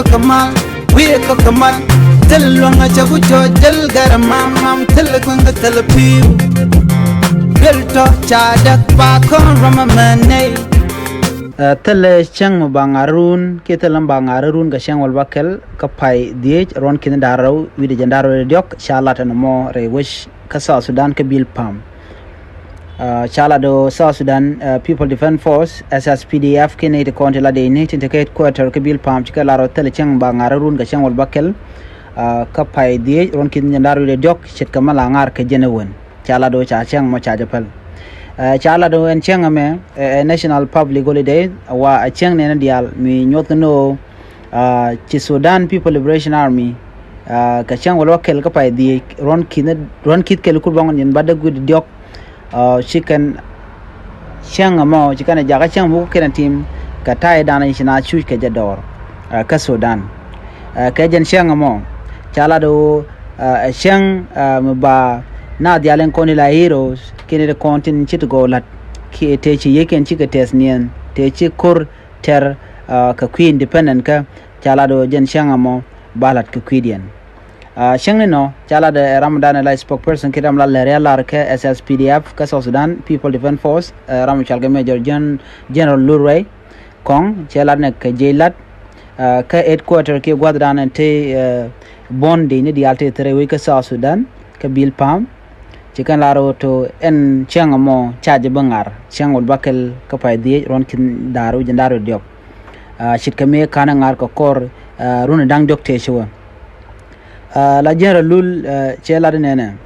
kamal we kamal telwanga chagu jojal garamam telkwanga telpiu belto chadak ba kon ramamane tele chang bangarun ke telam bangarun ga chang walbakel kapai die ron kin daraw wi de jandaro diok shalata no re wish kasa Sudan ke bil pam chala do South Sudan People Defense Force SSPDF kene de kontela de ne tintate quarter ke bil pam chika laro tele chang bangarun ga chang walbakel kapai die ron kin jandaro de diok chet kamala ngar ke jenewen chala do cha chang mo cha japal chala do en chang me national public holiday wa chang ne dial mi nyot no chi Sudan People Liberation Army ka chang walbakel kapai die ron kit ke lukur bangon yen bada gud diok chicken chang mo chicken jaga chang bu ken team ka tai dana china chu ke jador ka Sudan ka jen chang mo chala do chang ba na dialen koni la heroes kene de contin chit go lat ki te chi yeken chi ka tesnien te chi kur ter ka queen independent ka chala do jen chang mo balat ka queen Shang no chala de Ramadan la spokesperson kidam la Läär ke SSPDF ka South Sudan People Defense Force Ram Chalga Major General Lurway Kong chala ne ke jelat ka headquarter ke gwadran te bondi ni dialte tere we ka South Sudan ka bil pam chikan laro to en changamo chaje bangar changol bakel ka pai die ron kin daru jandaro diok shit ka me kana ngar ko kor runa dang dok te shwa la General Lul chela de nene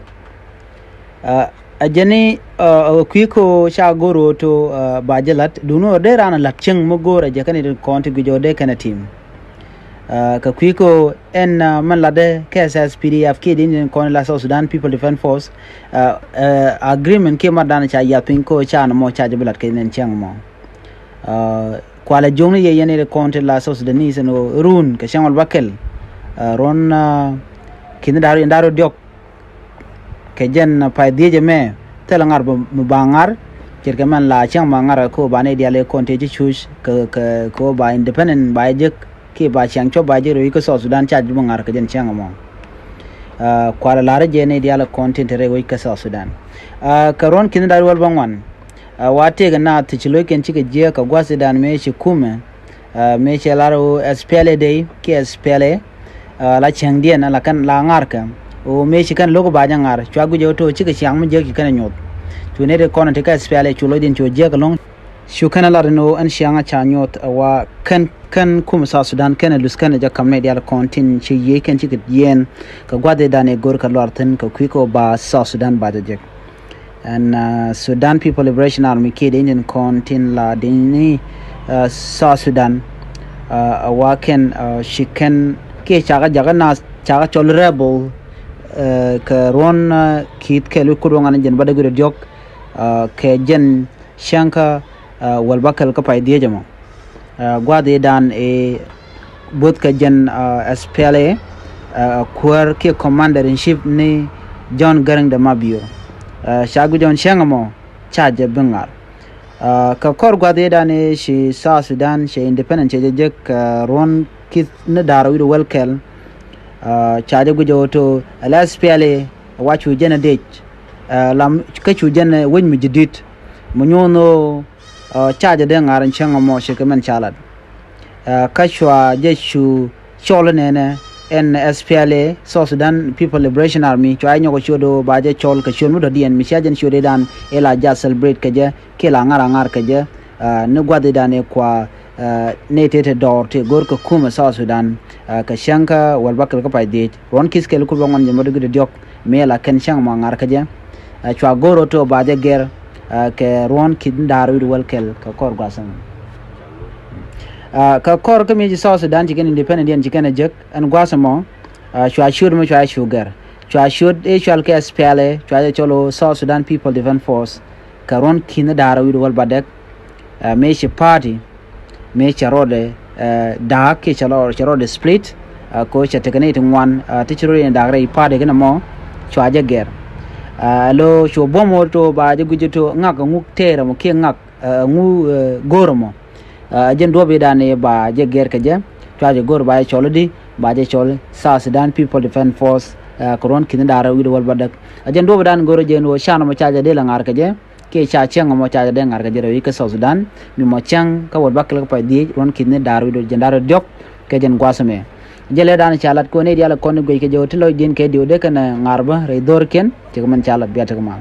ajeni kwiko cha goro to bajalat duno de rana lakcheng mo gora je kanide konti gujo de kana team ka kwiko en man lade KSSPDF ke din kon la South Sudan People Defense Force agreement ke madana cha yapin ko cha no mo cha jabulat ke nen chang mo kwala jongni ye yene konti la South Sudanese no run ka changol bakel ron kin daro diok ke jen pai die me telangar bangar kirke man la chang mangar ko bane diale konti ji chush ko ba independent ba je ke ba chang cho ba je ro ko South Sudan cha bangar ke jen chang mo kwala lare je ne diale konti tere ro ko South Sudan karon kin daro wal bangwan wate ga na tichilo ken chike je ka gwa Sudan me shi kume me chelaro SPLA day ke SPLA la chengde na la kan la ngar ka o me shi kan logo ba ngar chwa gu je to chike chang mu je ki kan nyot tu ne de kon te ka SPLA chulo din cho je ka long shu kan la no an shianga cha nyot wa kan kum South Sudan kan lus kan ja kam ne dia kontin chi ye kan chike yen ka gwa de dane gor ka lorten ka kwiko ba South Sudan ba je and Sudan People Liberation Army ke de in kontin la dini South Sudan wa ken shi kan ke chaga jaga na chaga tolerable ke ron kit ke lu kurungan jen bada gure diok ke jen shanka walbakal ka pai die jamo gwade dan e bot ka jen SPLA kwar ke commander in chief ni John Garang de Mabio shagu John shangamo charge bengar ka kor gwade dan e shi South Sudan shi independent je ron kit na daro wido welkel chaje gujo to SPLA wachu jena dej lam kachu jena wen mi jidit munyono chaje de ngaran changa mo shikemen chalad kachwa jeshu chole nene en SPLA South Sudan People Liberation Army chwa nyoko chodo baje chol ka chonu do dien mi chajen chode dan ela ja celebrate kaje kila ngar kaje ne gwade dane kwa ne tete dor te gor ko kuma South Sudan ka shanka walbakal ka paide ron kiske lu ko bangon je modu diok mela ken shang ma ngar kaje chwa goro to baje ger ke ron kin daru welkel ka kor gasan ka kor ka mi South Sudan jigen independent yen jigen jek an gwasamo chwa shur mo chwa sugar chwa shud e chwa ka SPLA chwa cholo South Sudan People Defense Force ka ron kin daru wel badek me shi party me charode da ke charode split ko chatekane tungwan tichiro en dagre ipade gena mo chwaje ger lo sho bomo to ba je gujeto ngak nguk tere mo ke ngak ngu goromo jen dobe dane ba je ger ke je twaje gor ba cholodi ba je chol South Sudan People Defense Force koron kin dara wido wal badak ajen do dan goro je no shano mo chaje de la ngar ka je ke cha cheng mo chaje de ngar ka je wi ka South Sudan mi mo chang ka wal bakal pa di ron kin dara wido je dara diop ke jen gwasame jele dan chalat ko ne diala kon go ke je tilo din ke dio de kana ngarba re dor ken je man chalat biata ma